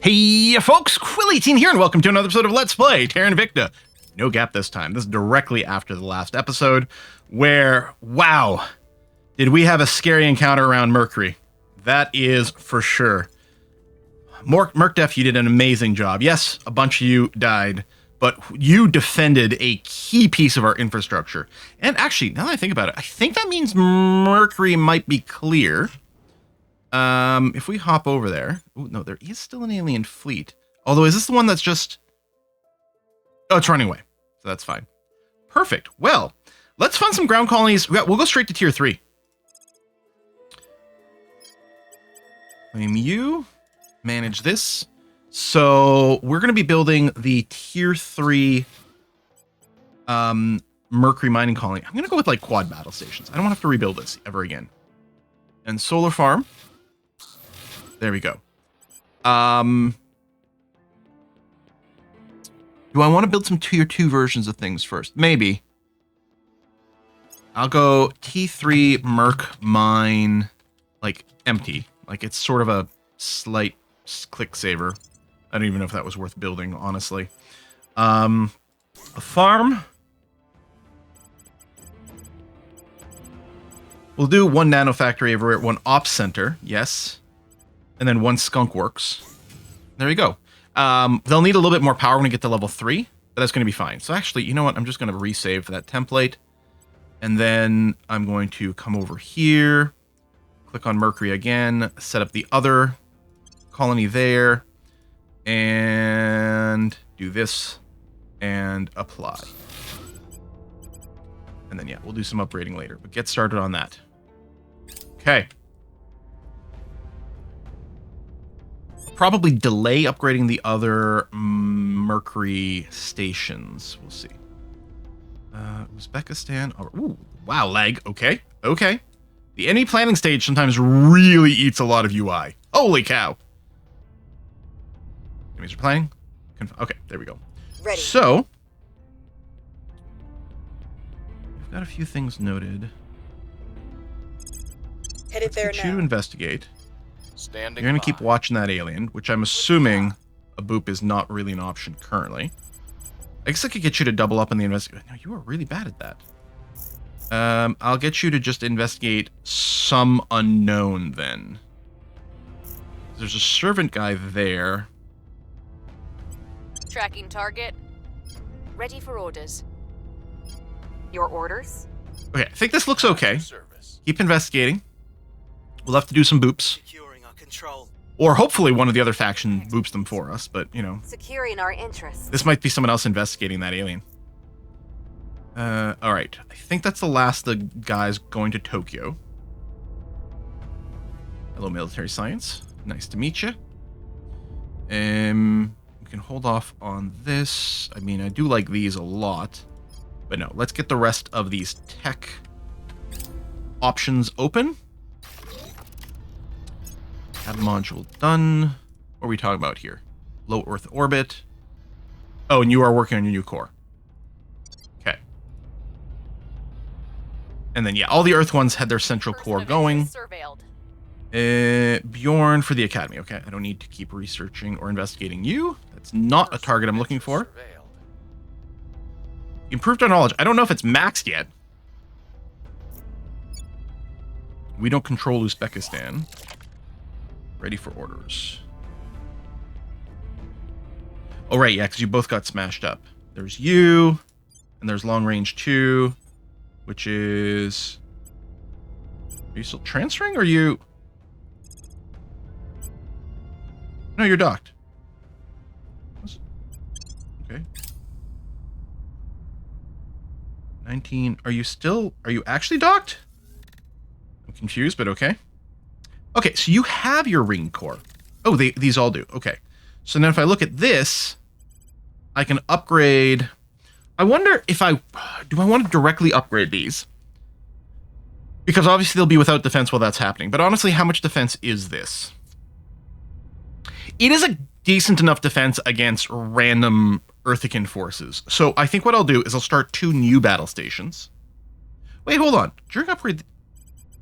Hey folks, Quill18 here, and welcome to another episode of Let's Play Terra Invicta. No gap this time. This is directly after the last episode, where, wow, did we have a scary encounter around Mercury. That is for sure. Mercdef, you did an amazing job. Yes, a bunch of you died, but you defended a key piece of our infrastructure. And actually, now that I think about it, I think that means Mercury might be clear. If we hop over there... Ooh, no, there is still an alien fleet. Although, is this the one that's just... Oh, it's running away. So that's fine. Perfect. Well, let's fund some ground colonies. We'll go straight to Tier 3. Claim you. Manage this. So, we're going to be building the Tier 3 Mercury mining colony. I'm going to go with, like, quad battle stations. I don't want to have to rebuild this ever again. And solar farm. There we go. Do I want to build some Tier 2 versions of things first? Maybe. I'll go T3 Merc mine, like, empty. Like, it's sort of a slight click saver. I don't even know if that was worth building, honestly. A farm. We'll do one nano factory everywhere, one ops center, yes. And then one skunk works. There you go. They'll need a little bit more power when we get to level 3, but that's going to be fine. So actually, you know what? I'm just going to resave that template. And then I'm going to come over here, click on Mercury again, set up the other colony there, and do this, and apply. And then, yeah, we'll do some upgrading later, but get started on that. Okay. Probably delay upgrading the other Mercury stations. We'll see. Uzbekistan. Oh, ooh, wow, lag. Okay, okay. The enemy planning stage sometimes really eats a lot of UI. Holy cow. Enemies are planning. Okay, there we go. Ready. So, we've got a few things noted. Headed there Get you to now. Investigate. Standing You're going to by. keep watching that alien, which I'm assuming a boop is not really an option currently. I guess I could get you to double up on the investigation. No, you are really bad at that. I'll get you to just investigate some unknown then. There's a servant guy there. Tracking target. Ready for orders. Your orders? Okay, I think this looks okay. Service. Keep investigating. We'll have to do some boops. Securing our control. Or hopefully one of the other faction boops them for us, but, you know. Securing our interests. This might be someone else investigating that alien. Alright. I think that's the last of the guys going to Tokyo. Hello, military science. Nice to meet you. We can hold off on this. I mean, I do like these a lot. But no, let's get the rest of these tech options open. Have module done. What are we talking about here? Low Earth orbit. Oh, and you are working on your new core. Okay. And then, yeah, all the Earth ones had their central core going. Surveilled. Bjorn for the Academy. Okay, I don't need to keep researching or investigating you. That's not a target I'm looking for. Surveilled. Improved our knowledge. I don't know if it's maxed yet. We don't control Uzbekistan. Ready for orders. Oh, right, yeah, because you both got smashed up. There's you, and there's long range 2, which is... Are you still transferring, or are you... No, you're docked. Okay. 19... Are you actually docked? I'm confused, but okay. Okay, so you have your ring core. Oh, these all do. Okay. So now if I look at this, I can upgrade... I wonder if do I want to directly upgrade these? Because obviously they'll be without defense while that's happening. But honestly, how much defense is this? It is a decent enough defense against random Earthican forces. So I think what I'll do is I'll start 2 new battle stations. Wait, hold on. During upgrade...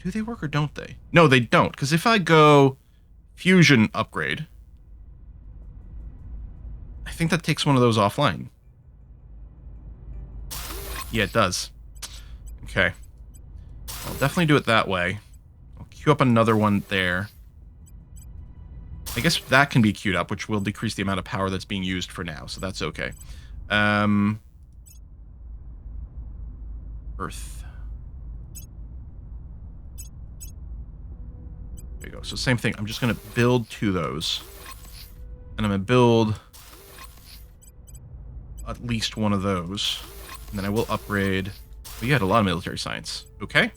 Do they work or don't they? No, they don't. Because if I go fusion upgrade, think that takes one of those offline. Yeah, it does. Okay. I'll definitely do it that way. I'll queue up another one there. I guess that can be queued up, which will decrease the amount of power that's being used for now, so that's okay. Earth. There you go. So same thing. I'm just going to build 2 of those. And I'm going to build at least one of those. And then I will upgrade... We had a lot of military science. Okay.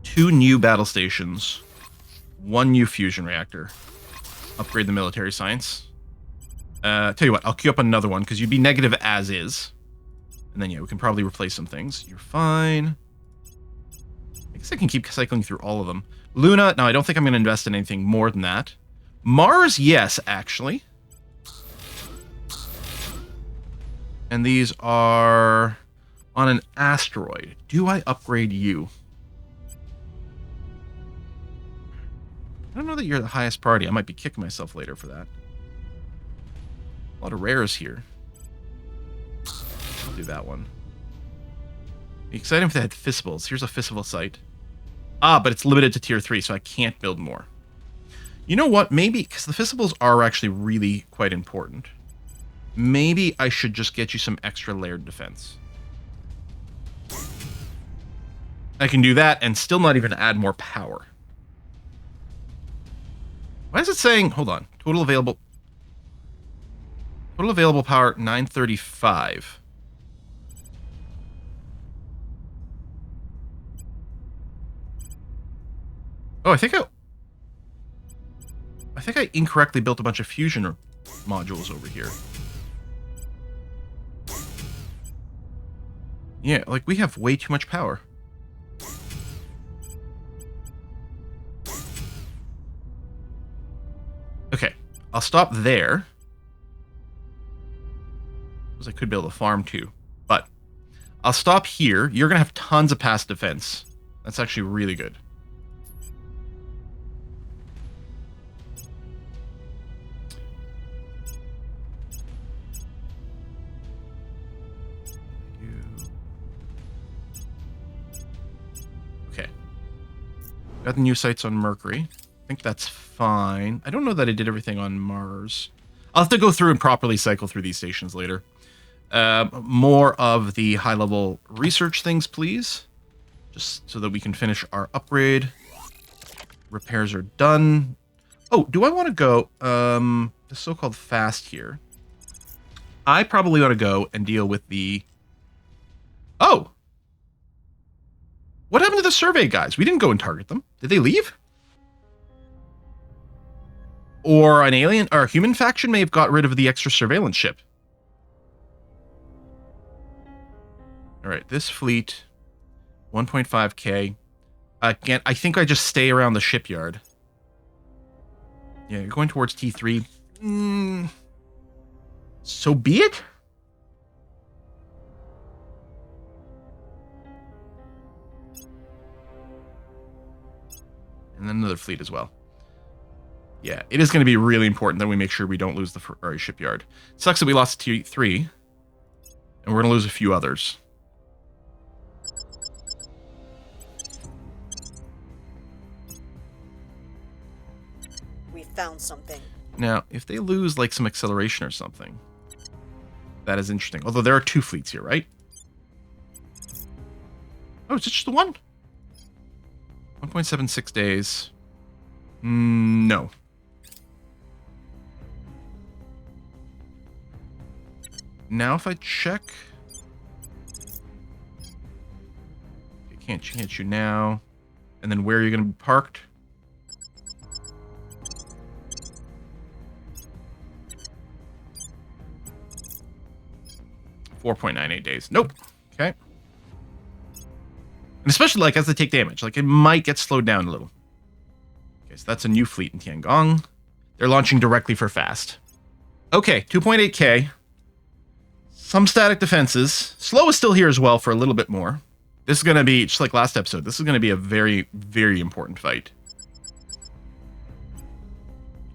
2 new battle stations. 1 new fusion reactor. Upgrade the military science. Tell you what, I'll queue up another one, because you'd be negative as is. And then, yeah, we can probably replace some things. You're fine. I guess I can keep cycling through all of them. Luna, no, I don't think I'm going to invest in anything more than that. Mars, yes, actually. And these are on an asteroid. Do I upgrade you? I don't know that you're the highest priority. I might be kicking myself later for that. A lot of rares here. I'll do that one. Be exciting if they had fissibles. Here's a fissible site. Ah, but it's limited to tier 3, so I can't build more. You know what? Maybe, because the fissibles are actually really quite important. Maybe I should just get you some extra layered defense. I can do that and still not even add more power. Why is it saying... Hold on. Total available power, 935. Oh, I think I incorrectly built a bunch of fusion modules over here. Yeah, like, we have way too much power. Okay, I'll stop there. Because I could build a farm too. But I'll stop here. You're going to have tons of past defense. That's actually really good. Okay. Got the new sites on Mercury. I think that's fine. I don't know that I did everything on Mars. I'll have to go through and properly cycle through these stations later. More of the high-level research things, please. Just so that we can finish our upgrade. Repairs are done. Oh, do I want to go, the so-called fast here? I probably ought to go and deal with the... Oh! What happened to the survey guys? We didn't go and target them. Did they leave? Or an alien or a human faction may have got rid of the extra surveillance ship. Alright, this fleet, 1.5k. Again, I think I just stay around the shipyard. Yeah, you're going towards T3. So be it? And then another fleet as well. Yeah, it is going to be really important that we make sure we don't lose the Ferrari shipyard. Sucks that we lost T3, and we're going to lose a few others. We found something. Now, if they lose like some acceleration or something, that is interesting. Although there are 2 fleets here, right? Oh, is it just the one? 1.76 days. No. Now if I check... I can't hit you now. And then where are you going to be parked? $4.98 days. Nope. Okay. And especially, like, as they take damage. Like, it might get slowed down a little. Okay, so that's a new fleet in Tiangong. They're launching directly for fast. Okay, 2.8k. Some static defenses. Slow is still here as well for a little bit more. This is going to be, just like last episode, this is going to be a very, very important fight.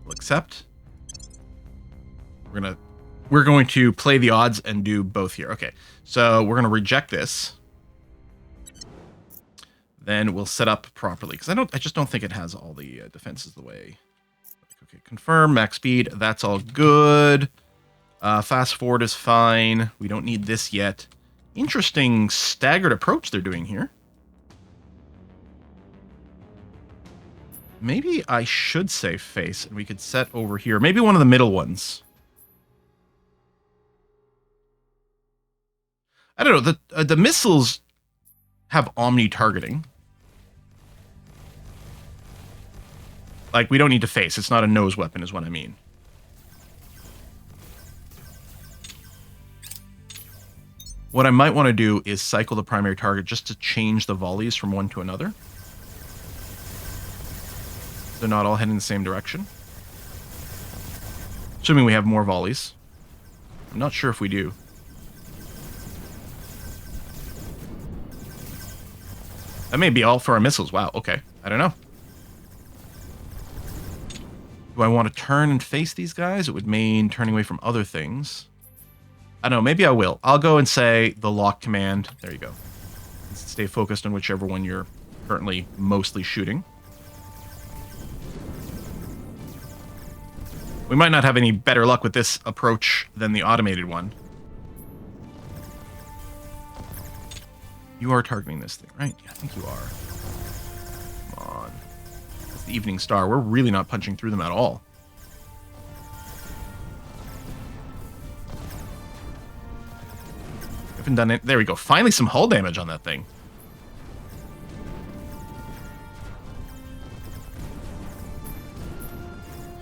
We'll accept. we're going to play the odds and do both here. Okay, so we're gonna reject this. Then we'll set up properly because I just don't think it has all the defenses the way. Okay, confirm max speed. That's all good. Fast forward is fine. We don't need this yet. Interesting staggered approach they're doing here. Maybe I should save face and we could set over here. Maybe one of the middle ones. I don't know. The missiles have omni-targeting. Like, we don't need to face. It's not a nose weapon is what I mean. What I might want to do is cycle the primary target just to change the volleys from one to another. They're not all heading the same direction. Assuming we have more volleys. I'm not sure if we do. That may be all for our missiles. Wow, okay. I don't know. Do I want to turn and face these guys? It would mean turning away from other things. I don't know. Maybe I will. I'll go and say the lock command. There you go. Stay focused on whichever one you're currently mostly shooting. We might not have any better luck with this approach than the automated one. You are targeting this thing, right? Yeah, I think you are. Come on. It's the Evening Star. We're really not punching through them at all. Haven't done it. There we go. Finally some hull damage on that thing.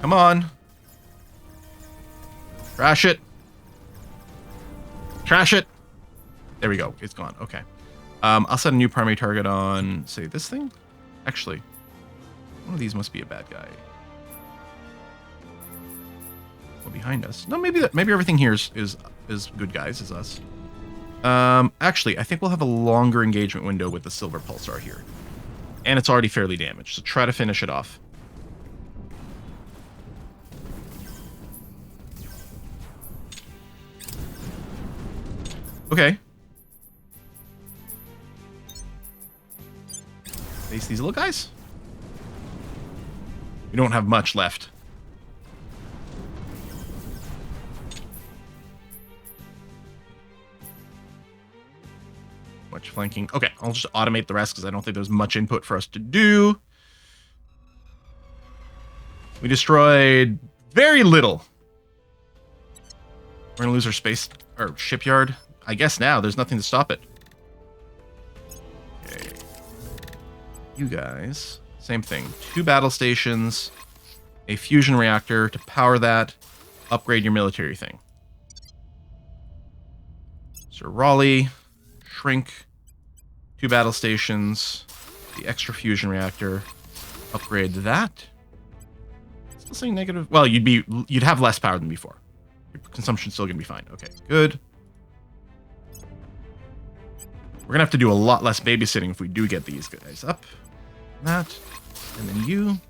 Come on. Trash it. Trash it. There we go. It's gone. Okay. I'll set a new primary target on, say, this thing. Actually, one of these must be a bad guy. Well, behind us. No, maybe everything here is good guys, is us. Actually, I think we'll have a longer engagement window with the silver pulsar here. And it's already fairly damaged, so try to finish it off. Okay. Face these little guys. We don't have much left. Much flanking. Okay, I'll just automate the rest because I don't think there's much input for us to do. We destroyed very little. We're gonna lose our space, our shipyard. I guess now there's nothing to stop it. Okay. You guys, same thing. 2 battle stations, a fusion reactor to power that, upgrade your military thing. Sir Raleigh, shrink, 2 battle stations, the extra fusion reactor, upgrade that. Still saying negative. Well, you'd have less power than before. Your consumption's still gonna be fine. Okay, good. We're gonna have to do a lot less babysitting if we do get these guys up. That, and then you.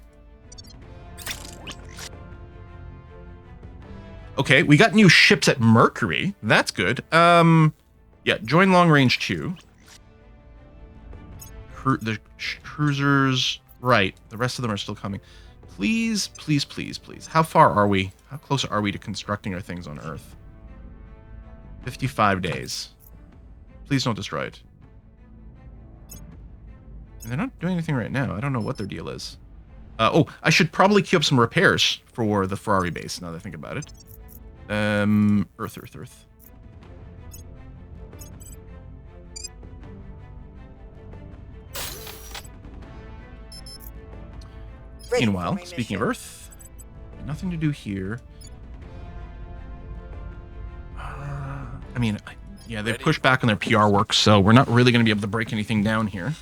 Okay, we got new ships at Mercury. That's good. Yeah, join long range 2. The cruisers, right? The rest of them are still coming. Please, please, please, please. How far are we? How close are we to constructing our things on Earth? 55 days. Please don't destroy it. And they're not doing anything right now. I don't know what their deal is. Oh, I should probably queue up some repairs for the Ferrari base, now that I think about it. Earth. Meanwhile, speaking of Earth, nothing to do here. I mean, yeah, they pushed back on their PR work, so we're not really going to be able to break anything down here.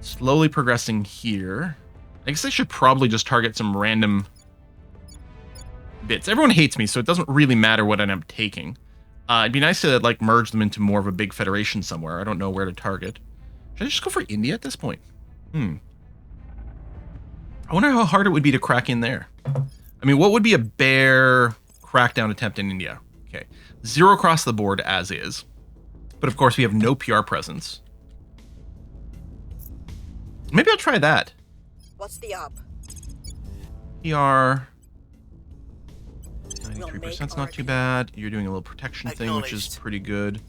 Slowly progressing here. I guess I should probably just target some random bits. Everyone hates me, so it doesn't really matter what I end up taking. It'd be nice to like merge them into more of a big federation somewhere. I don't know where to target. Should I just go for India at this point? I wonder how hard it would be to crack in there. I mean, what would be a bare crackdown attempt in India? Okay, 0 across the board as is. But of course, we have no PR presence. Maybe I'll try that. What's the up? PR 93% is not too bad. You're doing a little protection thing, which is pretty good.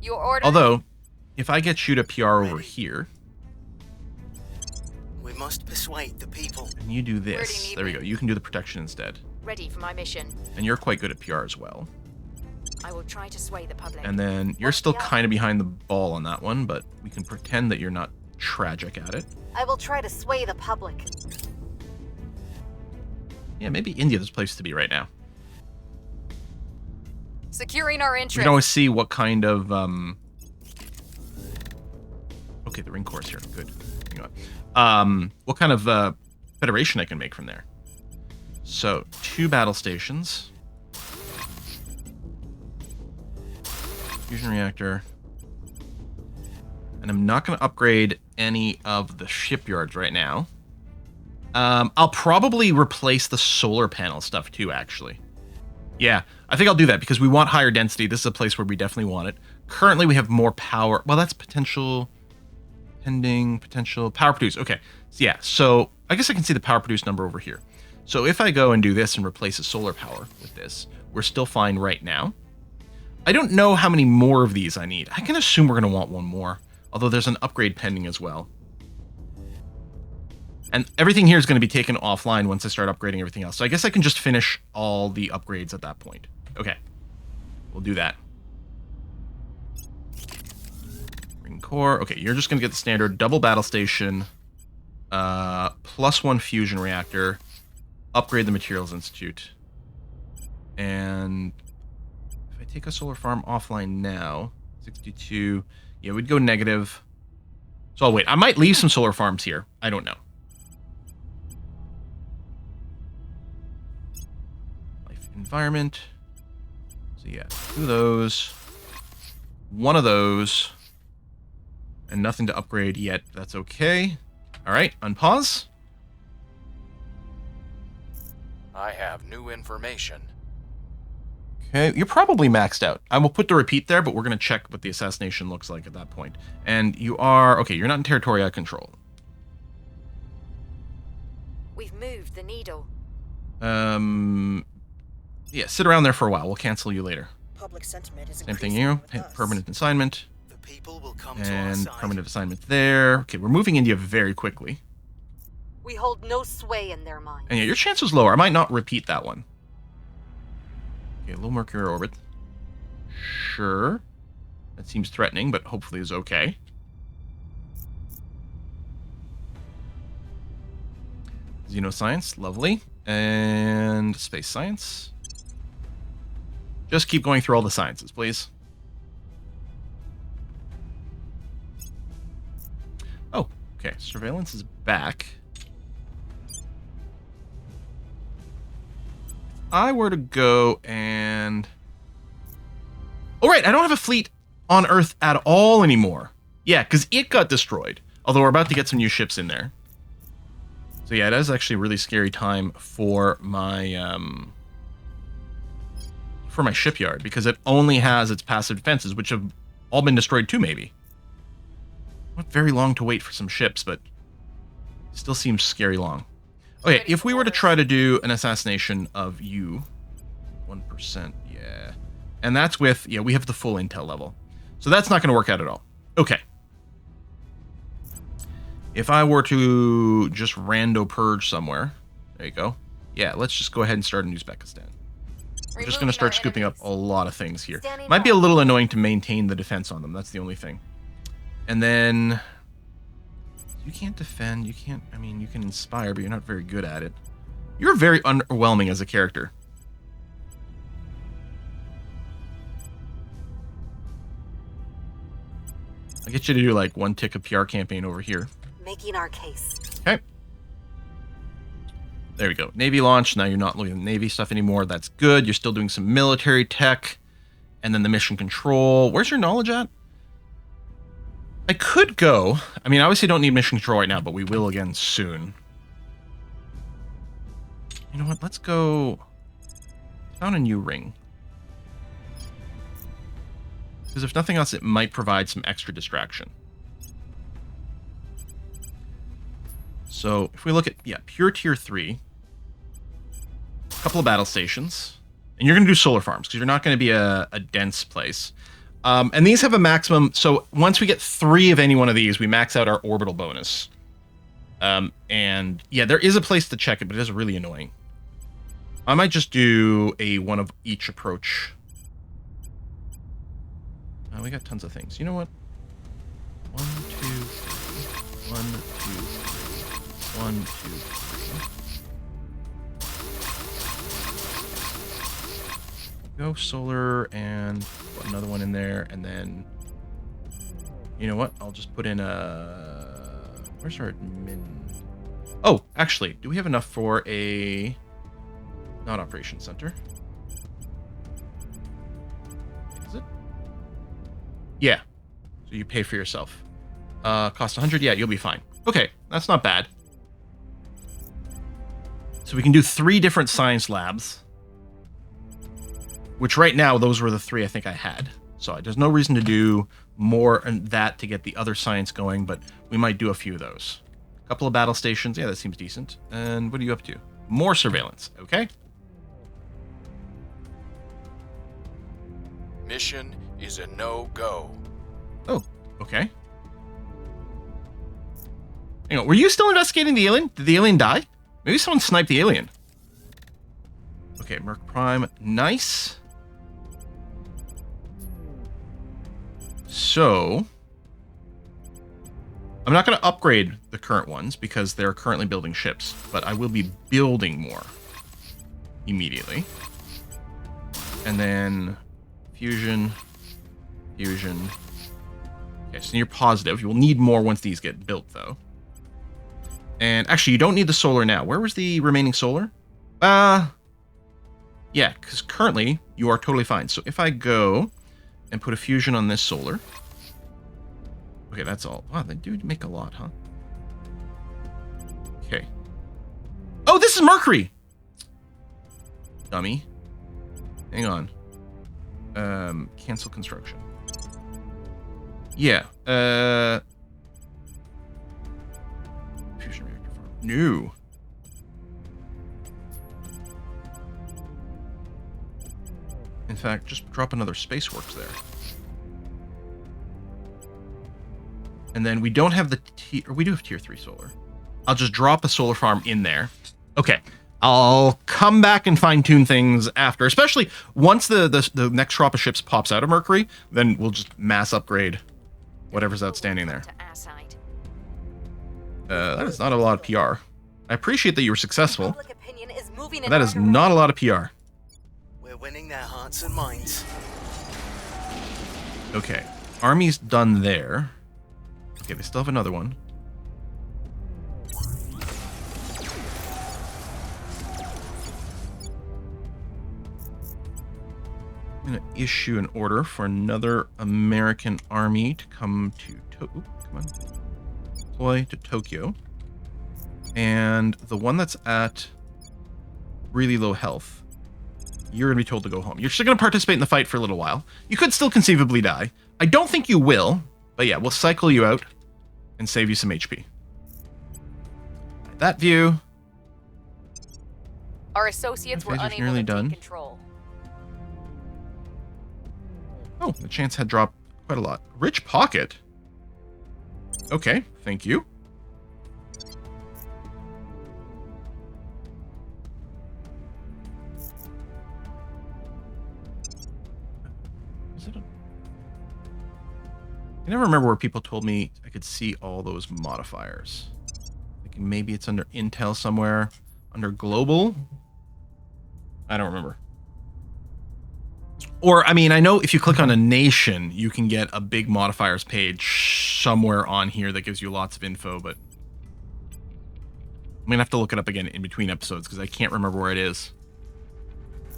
Your order. Although, if I get you to PR over here, We must persuade the people. and you do Where do you this, need there we me? go. You can do the protection instead. Ready for my mission. And you're quite good at PR as well. I will try to sway the public. And then you're still kind of behind the ball on that one, but we can pretend that you're not tragic at it. I will try to sway the public. Yeah, maybe India's the place to be right now. Securing our We interest. can always see what kind of okay, the ring course here. Good. Hang on. What kind of federation I can make from there. So 2 battle stations. Fusion reactor. And I'm not going to upgrade any of the shipyards right now. I'll probably replace the solar panel stuff too, actually. Yeah, I think I'll do that because we want higher density. This is a place where we definitely want it. Currently, we have more power. Well, that's potential. Pending, potential. Power produce. Okay. So, yeah, so I guess I can see the power produce number over here. So if I go and do this and replace a solar power with this, we're still fine right now. I don't know how many more of these I need. I can assume we're going to want one more, although there's an upgrade pending as well. And everything here is going to be taken offline once I start upgrading everything else. So I guess I can just finish all the upgrades at that point. Okay. We'll do that. Ring core. Okay, you're just going to get the standard double battle station, +1 fusion reactor, upgrade the Materials Institute. And if I take a solar farm offline now, 62, yeah, we'd go negative. So I'll wait. I might leave some solar farms here. I don't know. Life environment. So yeah, 2 of those. 1 of those. And nothing to upgrade yet. That's okay. All right, unpause. I have new information. Okay, you're probably maxed out. I will put the repeat there, but we're going to check what the assassination looks like at that point. And you are... Okay, you're not in territory I control. We've moved the needle. Yeah, sit around there for a while. We'll cancel you later. Public sentiment is Same thing increasing you. with us. Permanent assignment. The people will come to our And side. permanent assignment there. Okay, we're moving India very quickly. We hold no sway in their minds. And yeah, your chance was lower. I might not repeat that one. Okay, low Mercury orbit. Sure. That seems threatening, but hopefully is okay. Xenoscience, lovely. And space science. Just keep going through all the sciences, please. Oh, okay. Surveillance is back. I were to go and... Oh, right, I don't have a fleet on Earth at all anymore. Yeah, because it got destroyed. Although we're about to get some new ships in there. So yeah, it is actually a really scary time for my shipyard, because it only has its passive defenses, which have all been destroyed too, maybe. Not very long to wait for some ships, but still seems scary long. Okay, if we were to try to do an assassination of you, 1%, yeah. And that's with, yeah, we have the full intel level. So that's not going to work out at all. Okay. If I were to just rando purge somewhere, there you go. Yeah, let's just go ahead and start in Uzbekistan. We're just going to start scooping up a lot of things here. Might be a little annoying to maintain the defense on them. That's the only thing. And then... You can't defend, you can't... I mean, you can inspire, but you're not very good at it. You're very underwhelming as a character. I'll get you to do, like, 1 tick of PR campaign over here. Making our case. Okay. There we go. Navy launch. Now you're not looking at Navy stuff anymore. That's good. You're still doing some military tech. And then the mission control. Where's your knowledge at? I could go. I mean, I obviously don't need mission control right now, but we will again soon. You know what? Let's go down a new ring. Because if nothing else, it might provide some extra distraction. So if we look at, yeah, pure tier 3, a couple of battle stations, and you're going to do solar farms because you're not going to be a dense place. And these have a maximum, so once we get 3 of any one of these, we max out our orbital bonus. And yeah, there is a place to check it, but it is really annoying. I might just do a one of each approach. We got tons of things. You know what? 1, 2, 3. 1, 2, 3. 1, 2, 3. Go solar and put another one in there, and then you know what? I'll just put in a. Where's our admin? Oh, actually, do we have enough for a not operation center? Is it? Yeah. So you pay for yourself. Cost 100. Yeah, you'll be fine. Okay, that's not bad. So we can do 3 different science labs. Which right now, those were the 3 I think I had. So there's no reason to do more and that to get the other science going, but we might do a few of those. A couple of battle stations. Yeah, that seems decent. And what are you up to? More surveillance. Okay. Mission is a no-go. Oh, okay. Hang on, were you still investigating the alien? Did the alien die? Maybe someone sniped the alien. Okay, Merc Prime. Nice. So, I'm not going to upgrade the current ones because they're currently building ships, but I will be building more immediately. And then fusion. Okay, so you're positive. You will need more once these get built, though. And actually, you don't need the solar now. Where was the remaining solar? Yeah, because currently you are totally fine. So if I go and put a fusion on this solar. Okay, that's all. Wow, they do make a lot, huh? Okay. Oh, this is Mercury! Dummy. Hang on. Cancel construction. Yeah, fusion reactor farm. No. In fact, just drop another Spaceworks there. And then we don't have the or we do have tier 3 solar. I'll just drop a solar farm in there. Okay. I'll come back and fine-tune things after, especially once the next crop of ships pops out of Mercury, then we'll just mass upgrade whatever's outstanding there. That is not a lot of PR. I appreciate that you were successful, Public opinion is moving but in that is our not a lot of PR. We're winning their hearts and minds. Okay. Army's done there. Okay, they still have another one. I'm going to issue an order for another American army to come to deploy to Tokyo. And the one that's at really low health, you're going to be told to go home. You're still going to participate in the fight for a little while. You could still conceivably die. I don't think you will, but yeah, we'll cycle you out and save you some HP. That view. Our associates were Phasers unable nearly to done. take control. Oh, the chance had dropped quite a lot. Rich pocket. Okay, thank you. Is it a... I never remember where people told me I could see all those modifiers. Like maybe it's under Intel somewhere. Under Global? I don't remember. Or, I mean, I know if you click on a nation, you can get a big modifiers page somewhere on here that gives you lots of info, but I'm going to have to look it up again in between episodes because I can't remember where it is.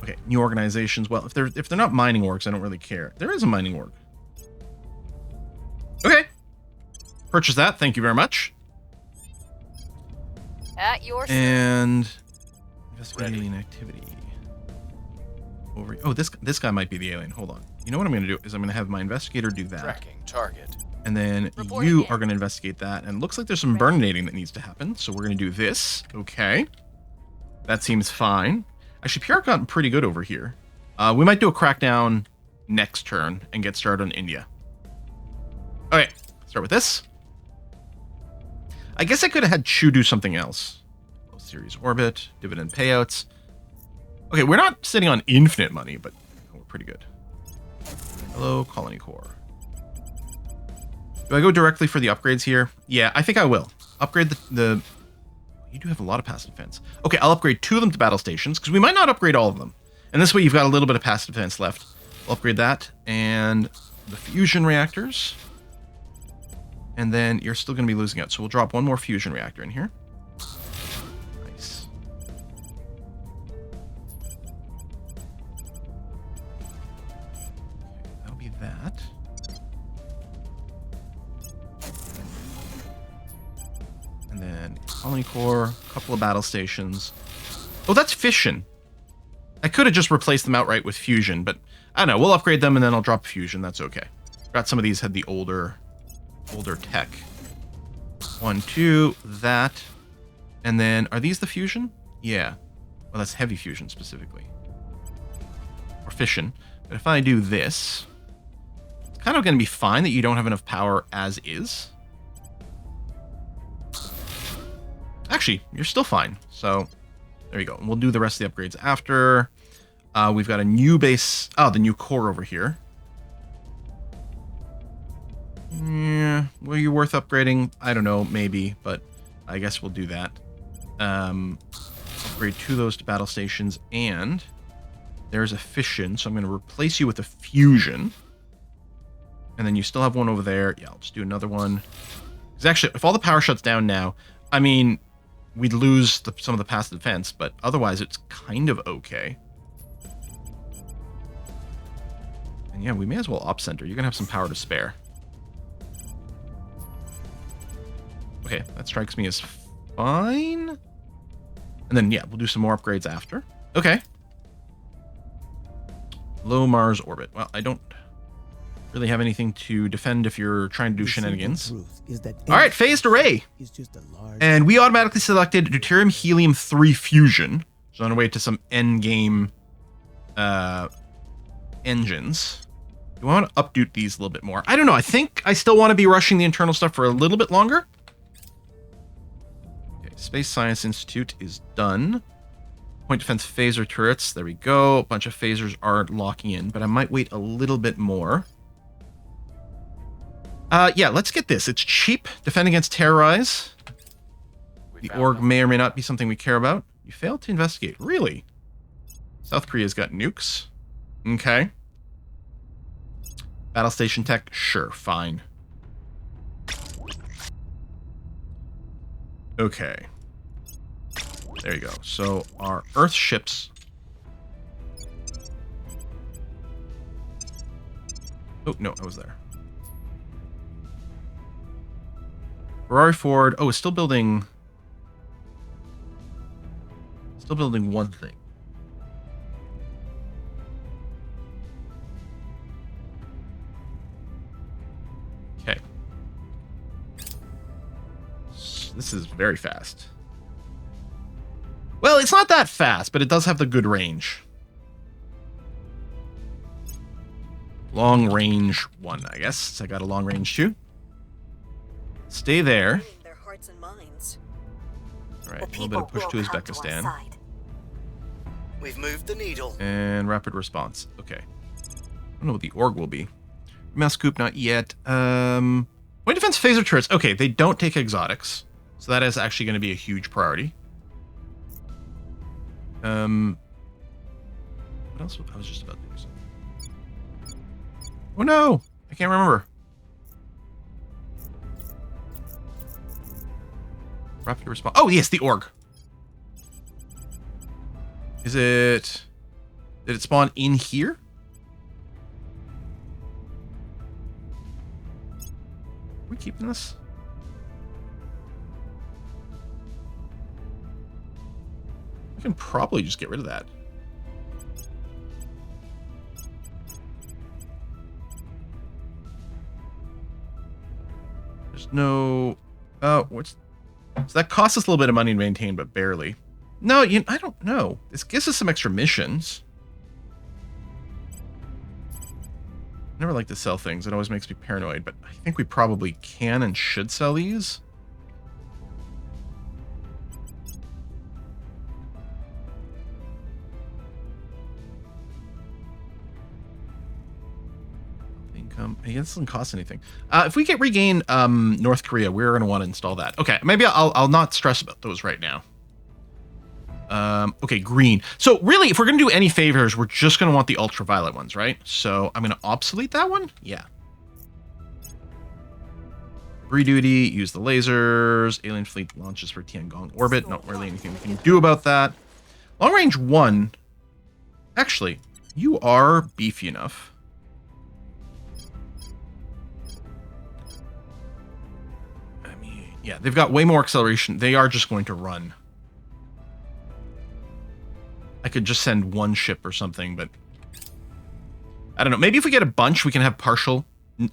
Okay, new organizations. Well, if they're not mining orgs, I don't really care. There is a mining org. Okay. Purchase that. Thank you very much. At your service. And Investigating activity. Over. Oh, this guy might be the alien. Hold on. You know what I'm going to do is I'm going to have my investigator do that. Tracking target. And then Reporting you in. are going to investigate that. And it looks like there's some burninating that needs to happen. So we're going to do this. Okay. That seems fine. Actually, PR gotten pretty good over here. We might do a crackdown next turn and get started on India. Okay. Start with this. I guess I could have had Chu do something else. Series orbit, dividend payouts. Okay, we're not sitting on infinite money, but we're pretty good. Hello, Colony Core. Do I go directly for the upgrades here? Yeah, I think I will. Upgrade the... You do have a lot of passive defense. Okay, I'll upgrade 2 of them to battle stations, because we might not upgrade all of them. And this way you've got a little bit of passive defense left. I'll upgrade that, and the fusion reactors. And then you're still going to be losing out, so we'll drop 1 more fusion reactor in here. Nice. That'll be that. And then colony core, a couple of battle stations. Oh, that's fission. I could have just replaced them outright with fusion, but I don't know. We'll upgrade them and then I'll drop fusion. That's okay. Got some of these had the older tech. 1, 2, that. And then, are these the fusion? Yeah. Well, that's heavy fusion specifically. Or fission. But if I do this, it's kind of going to be fine that you don't have enough power as is. Actually, you're still fine. So, there you go. And we'll do the rest of the upgrades after. We've got a new base. Oh, the new core over here. Yeah, were you worth upgrading? I don't know, maybe, but I guess we'll do that. Upgrade 2 of those to battle stations, and there's a fission, so I'm going to replace you with a fusion. And then you still have 1 over there. Yeah, I'll just do another one. Because actually, if all the power shuts down now, I mean, we'd lose some of the passive defense, but otherwise it's kind of okay. And yeah, we may as well op center. You're going to have some power to spare. Okay, that strikes me as fine. And then, yeah, we'll do some more upgrades after. Okay. Low Mars orbit. Well, I don't really have anything to defend if you're trying to do shenanigans. All right, phased array. And we automatically selected deuterium helium 3 fusion. So on our way to some endgame engines. Do I want to update these a little bit more? I don't know. I think I still want to be rushing the internal stuff for a little bit longer. Space Science Institute is done. Point defense phaser turrets. There we go. A bunch of phasers are locking in, but I might wait a little bit more. Yeah, let's get this. It's cheap. Defend against terrorize. The org may or may not be something we care about. You failed to investigate. Really? South Korea's got nukes. Okay. Battle station tech. Sure, fine. Okay. There you go. So our Earth ships. Oh, no, I was there. Ferrari Ford. Oh, it's still building. Still building one thing. Okay. This is very fast. Well, it's not that fast, but it does have the good range. Long range 1, I guess. So I got a long range 2. Stay there. Their hearts and minds. All right, a little bit of push to Uzbekistan. We've moved the needle. And rapid response. Okay. I don't know what the org will be. Mass scoop, not yet. Point defense phaser turrets. Okay, they don't take exotics. So that is actually going to be a huge priority. What else? I was just about to do something. Oh no! I can't remember. Rapid response. Oh yes, the org. Is it... Did it spawn in here? Are we keeping this? We can probably just get rid of that. There's no... what's... So that costs us a little bit of money to maintain, but barely. No, I don't know. This gives us some extra missions. I never like to sell things. It always makes me paranoid, but I think we probably can and should sell these. It doesn't cost anything. If we get regain North Korea, we're going to want to install that. Okay, maybe I'll not stress about those right now. Okay, green. So really, if we're going to do any favors, we're just going to want the ultraviolet ones, right? So I'm going to obsolete that one. Yeah. Debris duty, use the lasers. Alien fleet launches for Tiangong orbit. Not really anything we can do about that. Long range 1. Actually, you are beefy enough. Yeah, they've got way more acceleration. They are just going to run. I could just send one ship or something, but I don't know. Maybe if we get a bunch, we can have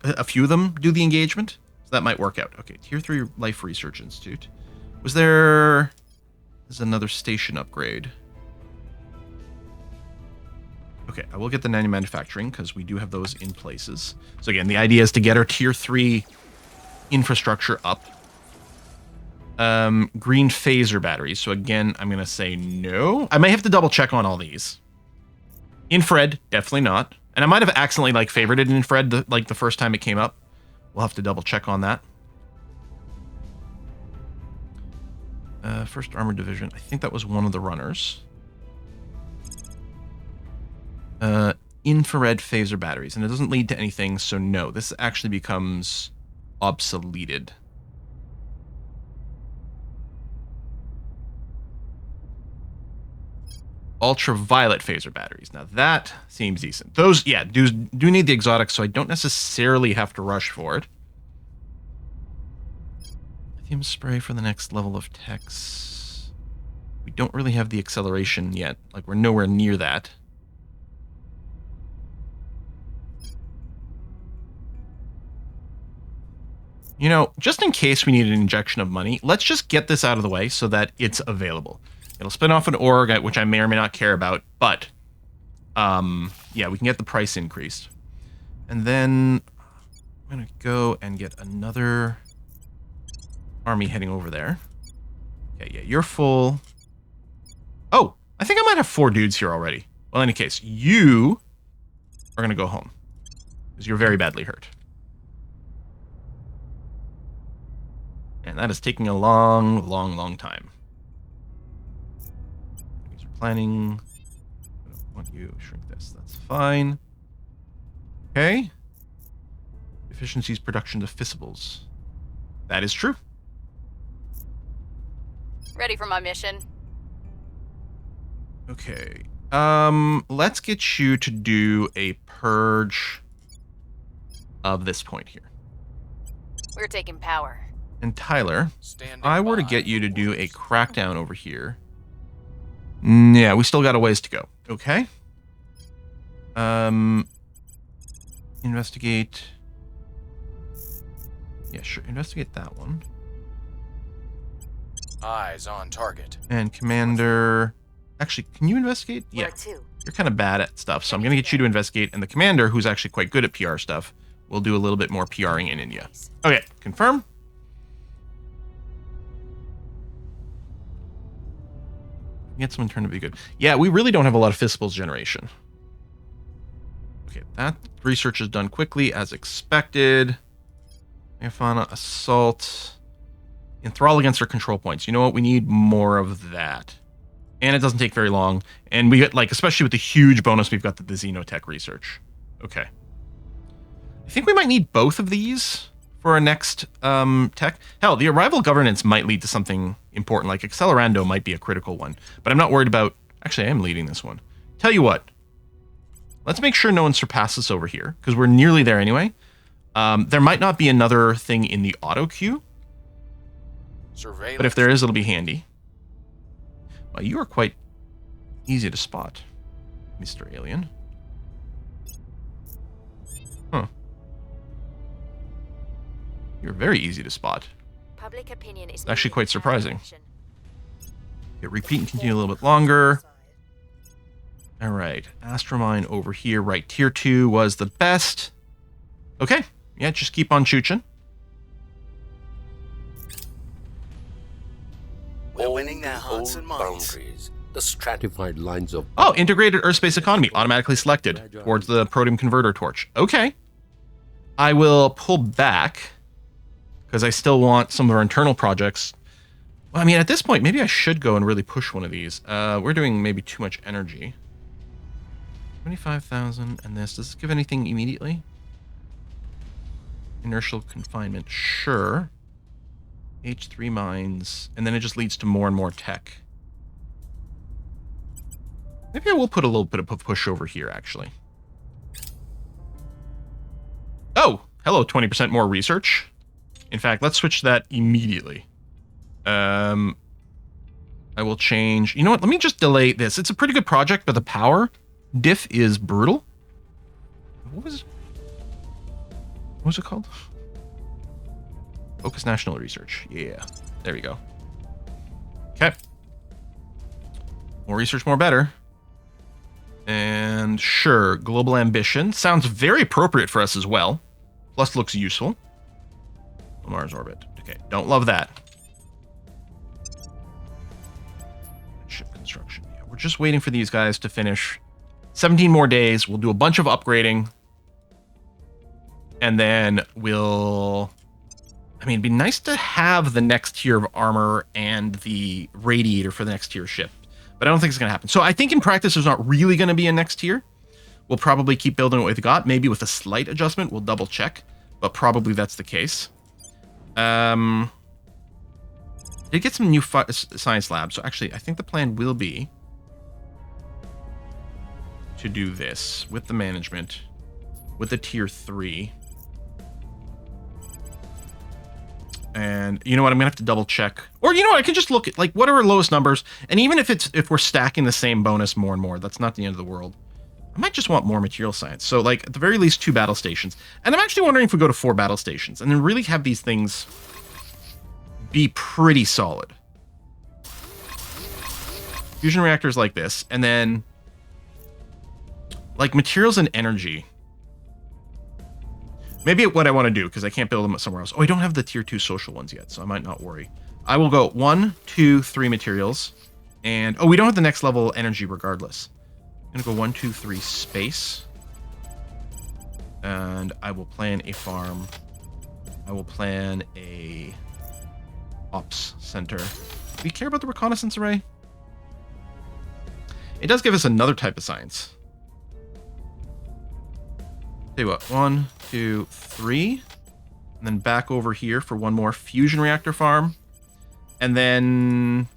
a few of them do the engagement. So that might work out. Okay, Tier 3 Life Research Institute. There's another station upgrade. Okay, I will get the nano manufacturing because we do have those in places. So again, the idea is to get our Tier 3 infrastructure up. Green phaser batteries. So again, I'm going to say no. I may have to double check on all these. Infrared, definitely not. And I might have accidentally favorited infrared the first time it came up. We'll have to double check on that. First Armored Division. I think that was one of the runners. Infrared phaser batteries. And it doesn't lead to anything, so no. This actually becomes obsoleted. Ultraviolet phaser batteries. Now that seems decent. Those, yeah, do need the exotics, so I don't necessarily have to rush for it. Lithium spray for the next level of techs. We don't really have the acceleration yet. Like, we're nowhere near that. You know, just in case we need an injection of money, let's just get this out of the way so that it's available. It'll spin off an org, which I may or may not care about, but yeah, we can get the price increased. And then I'm going to go and get another army heading over there. Okay, yeah, you're full. Oh, I think I might have 4 dudes here already. Well, in any case, you are going to go home because you're very badly hurt. And that is taking a long, long, long time. Planning. I don't want you to shrink this. That's fine. Okay. Efficiencies production to fissibles. That is true. Ready for my mission. Okay. Let's get you to do a purge of this point here. We're taking power. And Tyler, Standing if I were to by. get you to do a crackdown over here. Yeah, we still got a ways to go. Okay. Investigate. Yeah, sure. Investigate that one. Eyes on target. And Commander... Actually, can you investigate? Yeah. Where to? You're kind of bad at stuff, so I'm going to get you to investigate. And the Commander, who's actually quite good at PR stuff, will do a little bit more PRing in India. Okay, confirm. Get someone turned to be good. Yeah, we really don't have a lot of fissibles generation. Okay, that research is done quickly as expected. Megafauna assault. Enthrall against our control points. You know what? We need more of that. And it doesn't take very long. And we get, especially with the huge bonus we've got the Xenotech research. Okay. I think we might need both of these for our next tech. Hell, the arrival governance might lead to something important, like Accelerando might be a critical one. But I'm not worried about... Actually, I am leading this one. Tell you what. Let's make sure no one surpasses over here, because we're nearly there anyway. There might not be another thing in the auto queue. Surveillance. But if there is, it'll be handy. Well, you are quite Easy to spot, Mr. Alien. Huh. You're very easy to spot. Public opinion is Actually quite surprising. action. Okay, repeat and continue a little bit longer. All right, Astromine over here, right, tier 2 was the best. Okay, yeah, just keep on chooching. We're winning their hearts Old and minds. boundaries, the stratified lines of Oh, integrated Earth-space economy, automatically selected towards the protium converter torch. Okay. I will pull back, because I still want some of our internal projects. Well, I mean, at this point, maybe I should go and really push one of these. We're doing maybe too much energy. 25,000 and this. Does this give anything immediately? Inertial confinement, sure. H3 mines, and then it just leads to more and more tech. Maybe I will put a little bit of a push over here, actually. Oh, hello, 20% more research. In fact, let's switch that immediately. I will change... You know what? Let me just delay this. It's a pretty good project, but the power diff is brutal. What was it called? Focus National Research. Yeah, there we go. Okay. More research, more better. And sure, global ambition. Sounds very appropriate for us as well. Plus looks useful. Mars orbit. Okay, don't love that. Ship construction. Yeah, we're just waiting for these guys to finish. 17 more days. We'll do a bunch of upgrading. And then we'll... I mean, it'd be nice to have the next tier of armor and the radiator for the next tier ship. But I don't think it's going to happen. So I think in practice, there's not really going to be a next tier. We'll probably keep building what we've got. Maybe with a slight adjustment. We'll double check. But probably that's the case. Did get some new science labs. So actually, I think the plan will be to do this with the management, with the tier 3. And you know what? I'm gonna have to double check, or you know what? I can just look at like what are our lowest numbers, and even if we're stacking the same bonus more and more, that's not the end of the world. I might just want more material science. So like at the very least 2 battle stations, and I'm actually wondering if we go to 4 battle stations and then really have these things be pretty solid. Fusion reactors like this, and then like materials and energy. Maybe what I want to do, because I can't build them somewhere else. Oh, I don't have the tier 2 social ones yet, so I might not worry. I will go 1, 2, 3 materials. And, oh, we don't have the next level energy regardless. I'm going to go 1, 2, 3 space. And I will plan a farm. I will plan a ops center. Do we care about the reconnaissance array? It does give us another type of science. Tell you what, 1, 2, 3, and then back over here for one more fusion reactor farm, and then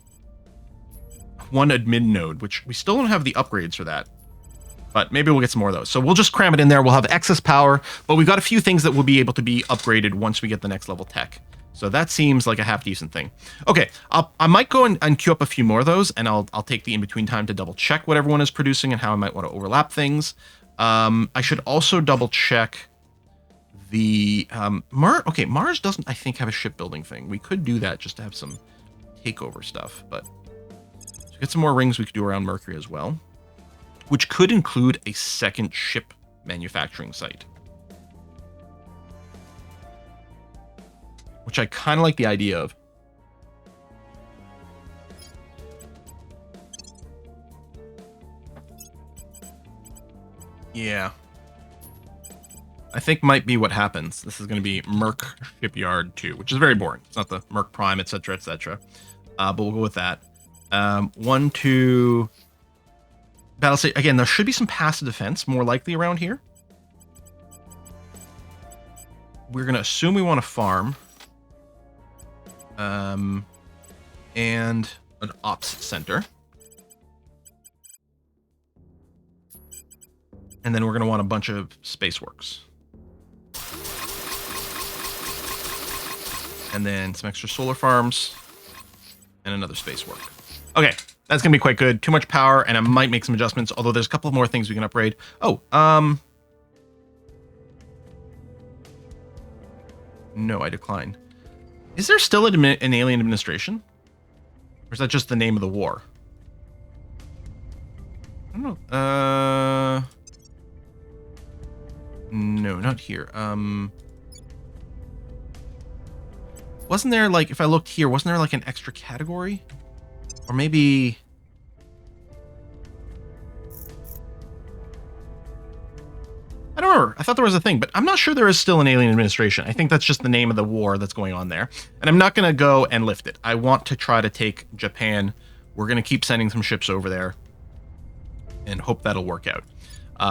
1 admin node, which we still don't have the upgrades for that, but maybe we'll get some more of those. So we'll just cram it in there. We'll have excess power, but we've got a few things that will be able to be upgraded once we get the next level tech. So that seems like a half decent thing. Okay, I might go and queue up a few more of those, and I'll take the in-between time to double check what everyone is producing and how I might want to overlap things. I should also double check the Mars doesn't, I think, have a shipbuilding thing. We could do that just to have some takeover stuff, but to get some more rings we could do around Mercury as well, which could include a second ship manufacturing site, which I kind of like the idea of. Yeah. I think might be what happens. This is going to be Merc Shipyard 2, which is very boring. It's not the Merc Prime, etc., etc. But we'll go with that. 1, 2... Battle state. Again, there should be some passive defense, more likely around here. We're going to assume we want to farm. And an ops center. And then we're going to want a bunch of space works. And then some extra solar farms. And another space work. Okay, That's going to be quite good. Too much power, and I might make some adjustments, although there's a couple more things we can upgrade. Oh, no, I decline. Is there still an alien administration? Or is that just the name of the war? I don't know. No, not here. Wasn't there, like, if I looked here, wasn't there, like, an extra category? Or maybe... I don't remember. I thought there was a thing, but I'm not sure there is still an alien administration. I think that's just the name of the war that's going on there. And I'm not going to go and lift it. I want to try to take Japan. We're going to keep sending some ships over there and hope that'll work out.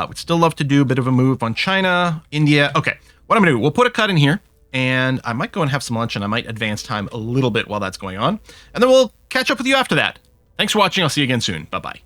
We'd still love to do a bit of a move on China, India. Okay, what I'm going to do, we'll put a cut in here, and I might go and have some lunch, and I might advance time a little bit while that's going on. And then we'll catch up with you after that. Thanks for watching. I'll see you again soon. Bye-bye.